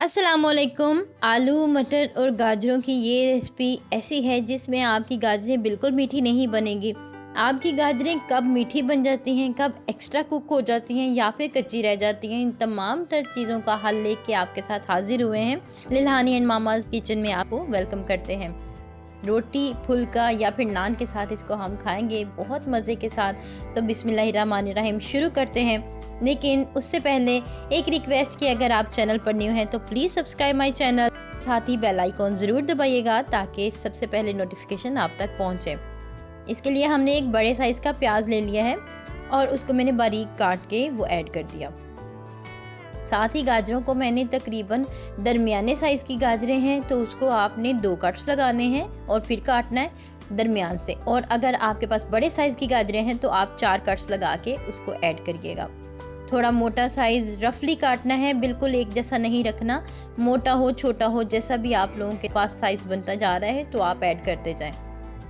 अस्सलामुअलैकुम। आलू मटर और गाजरों की ये रेसिपी ऐसी है जिसमें आपकी गाजरें बिल्कुल मीठी नहीं बनेगी। आपकी गाजरें कब मीठी बन जाती हैं, कब एक्स्ट्रा कुक हो जाती हैं या फिर कच्ची रह जाती हैं, इन तमाम तर चीज़ों का हल लेके आपके साथ हाजिर हुए हैं। लिल्हानी एंड मामाज किचन में आपको वेलकम करते हैं। रोटी, फुल्का या फिर नान के साथ इसको हम खाएंगे बहुत मज़े के साथ। तो बिस्मिल्लाहिर्रहमानिर्रहीम शुरू करते हैं। लेकिन उससे पहले एक रिक्वेस्ट कि अगर आप चैनल पर न्यू हैं तो प्लीज़ सब्सक्राइब माय चैनल, साथ ही बेल आइकॉन ज़रूर दबाइएगा ताकि सबसे पहले नोटिफिकेशन आप तक पहुंचे। इसके लिए हमने एक बड़े साइज़ का प्याज ले लिया है और उसको मैंने बारीक काट के वो ऐड कर दिया। साथ ही गाजरों को मैंने तकरीबन दरमियाने साइज़ की गाजरें हैं तो उसको आपने 2 कट्स लगाने हैं और फिर काटना है दरमियान से। और अगर आपके पास बड़े साइज़ की गाजरें हैं तो आप 4 कट्स लगा के उसको ऐड करिएगा। थोड़ा मोटा साइज़ रफली काटना है, बिल्कुल एक जैसा नहीं रखना। मोटा हो छोटा हो जैसा भी आप लोगों के पास साइज़ बनता जा रहा है तो आप ऐड करते जाएं।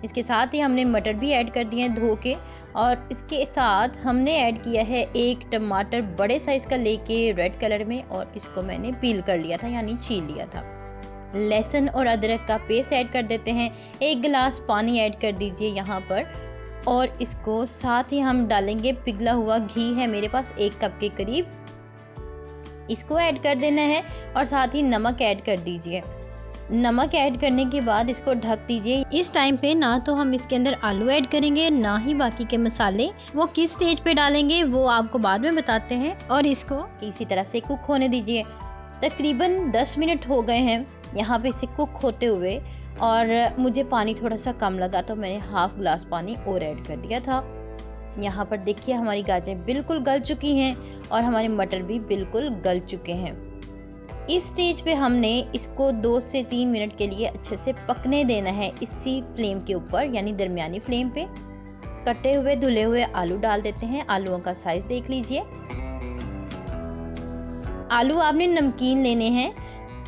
इसके साथ ही हमने मटर भी ऐड कर दिए हैं धो के, और इसके साथ हमने ऐड किया है 1 टमाटर बड़े साइज़ का लेके रेड कलर में, और इसको मैंने पील कर लिया था यानी छील लिया था। लहसुन और अदरक का पेस्ट ऐड कर देते हैं। 1 गिलास पानी ऐड कर दीजिए यहाँ पर, और इसको साथ ही हम डालेंगे पिघला हुआ घी है मेरे पास 1 कप के करीब, इसको ऐड कर देना है। और साथ ही नमक ऐड कर दीजिए। नमक ऐड करने के बाद इसको ढक दीजिए। इस टाइम पे ना तो हम इसके अंदर आलू ऐड करेंगे ना ही बाकी के मसाले। वो किस स्टेज पे डालेंगे वो आपको बाद में बताते हैं। और इसको इसी तरह से कुक होने दीजिए। तकरीबन 10 मिनट हो गए हैं यहाँ पे इसे कुक होते हुए, और मुझे पानी थोड़ा सा कम लगा तो मैंने हाफ ग्लास पानी और ऐड कर दिया था। यहाँ पर देखिए हमारी गाजरें बिल्कुल गल चुकी हैं और हमारे मटर भी बिल्कुल गल चुके हैं। इस स्टेज पे हमने इसको 2 से 3 मिनट के लिए अच्छे से पकने देना है इसी फ्लेम के ऊपर यानी दरमियानी फ्लेम पे। कटे हुए धुले हुए आलू डाल देते हैं। आलूओं का साइज देख लीजिए। आलू आपने नमकीन लेने हैं,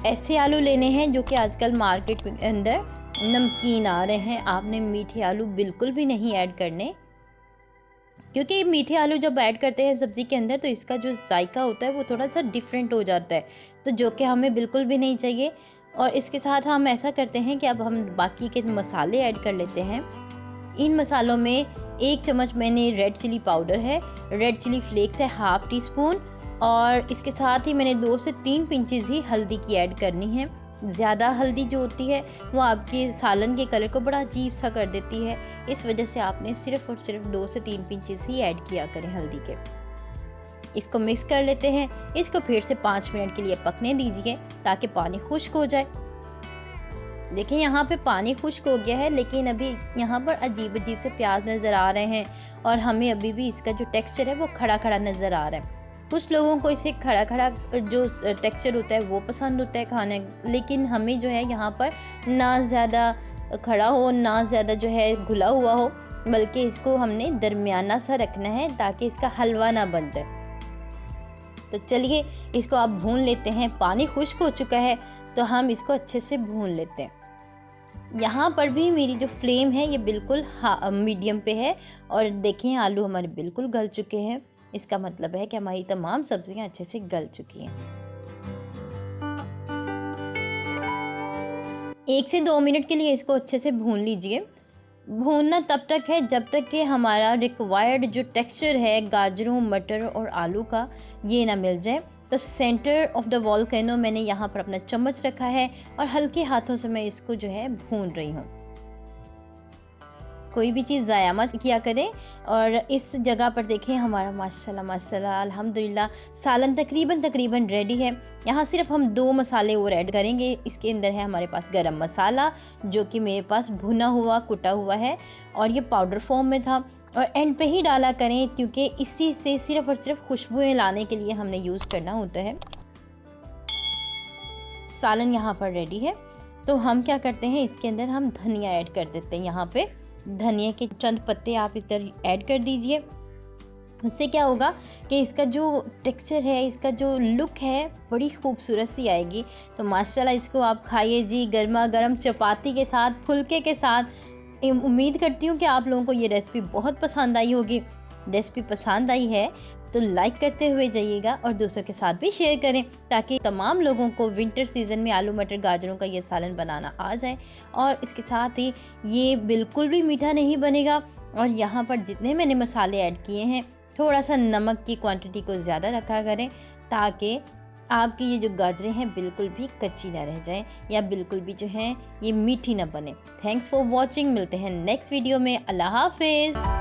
ऐसे आलू लेने हैं जो कि आजकल मार्केट के अंदर नमकीन आ रहे हैं। आपने मीठे आलू बिल्कुल भी नहीं ऐड करने, क्योंकि मीठे आलू जब ऐड करते हैं सब्ज़ी के अंदर तो इसका जो जायका होता है वो थोड़ा सा डिफरेंट हो जाता है, तो जो कि हमें बिल्कुल भी नहीं चाहिए। और इसके साथ हम ऐसा करते हैं कि अब हम बाकी के मसाले ऐड कर लेते हैं। इन मसालों में 1 चम्मच मैंने रेड चिली पाउडर है, रेड चिली फ्लेक्स है हाफ टी स्पून, और इसके साथ ही मैंने 2 से 3 पिंचेस ही हल्दी की ऐड करनी है। ज़्यादा हल्दी जो होती है वो आपके सालन के कलर को बड़ा अजीब सा कर देती है, इस वजह से आपने सिर्फ और सिर्फ 2 से 3 पिंचेस ही ऐड किया करें हल्दी के। इसको मिक्स कर लेते हैं। इसको फिर से 5 मिनट के लिए पकने दीजिए ताकि पानी खुश्क हो जाए। देखिए यहाँ पे पानी खुश्क हो गया है, लेकिन अभी यहाँ पर अजीब अजीब से प्याज नज़र आ रहे हैं और हमें अभी भी इसका जो टेक्सचर है वो खड़ा खड़ा नज़र आ रहा है। कुछ लोगों को इसे खड़ा खड़ा जो टेक्सचर होता है वो पसंद होता है खाने, लेकिन हमें जो है यहाँ पर ना ज़्यादा खड़ा हो ना ज़्यादा जो है घुला हुआ हो, बल्कि इसको हमने दरमियाना सा रखना है ताकि इसका हलवा ना बन जाए। तो चलिए इसको आप भून लेते हैं। पानी खुश्क हो चुका है तो हम इसको अच्छे से भून लेते हैं। यहाँ पर भी मेरी जो फ्लेम है ये बिल्कुल मीडियम पे है, और देखिए आलू हमारे बिल्कुल गल चुके हैं। इसका मतलब है कि हमारी तमाम सब्जियां अच्छे से गल चुकी हैं। 1 से 2 मिनट के लिए इसको अच्छे से भून लीजिए। भूनना तब तक है जब तक कि हमारा रिक्वायर्ड जो टेक्सचर है गाजरों मटर और आलू का ये ना मिल जाए। तो सेंटर ऑफ द वोल्केनो मैंने यहाँ पर अपना चम्मच रखा है और हल्के हाथों से मैं इसको जो है भून रही हूँ। कोई भी चीज़ ज़ाया मत किया करें। और इस जगह पर देखें हमारा माशाल्लाह माशाल्लाह अल्हम्दुलिल्लाह सालन तकरीबन रेडी है। यहाँ सिर्फ हम 2 मसाले और ऐड करेंगे। इसके अंदर है हमारे पास गरम मसाला जो कि मेरे पास भुना हुआ कुटा हुआ है और ये पाउडर फॉर्म में था, और एंड पे ही डाला करें क्योंकि इसी से सिर्फ और सिर्फ खुशबुएँ लाने के लिए हमने यूज़ करना होता है। सालन यहाँ पर रेडी है तो हम क्या करते हैं इसके अंदर हम धनिया ऐड कर देते हैं। यहाँ पे धनिया के चंद पत्ते आप इस तरह ऐड कर दीजिए। उससे क्या होगा कि इसका जो टेक्सचर है इसका जो लुक है बड़ी खूबसूरत सी आएगी। तो माशाल्लाह इसको आप खाइए जी गर्मा गर्म चपाती के साथ फुल्के के साथ। उम्मीद करती हूँ कि आप लोगों को ये रेसिपी बहुत पसंद आई होगी। रेसिपी पसंद आई है तो लाइक करते हुए जाइएगा और दूसरों के साथ भी शेयर करें ताकि तमाम लोगों को विंटर सीज़न में आलू मटर गाजरों का ये सालन बनाना आ जाए। और इसके साथ ही ये बिल्कुल भी मीठा नहीं बनेगा। और यहाँ पर जितने मैंने मसाले ऐड किए हैं, थोड़ा सा नमक की क्वांटिटी को ज़्यादा रखा करें ताकि आपकी ये जो गाजरें हैं बिल्कुल भी कच्ची ना रह जाएं या बिल्कुल भी जो है ये मीठी ना बने। Thanks for watching. मिलते हैं नेक्स्ट वीडियो में। अल्लाह हाफिज़।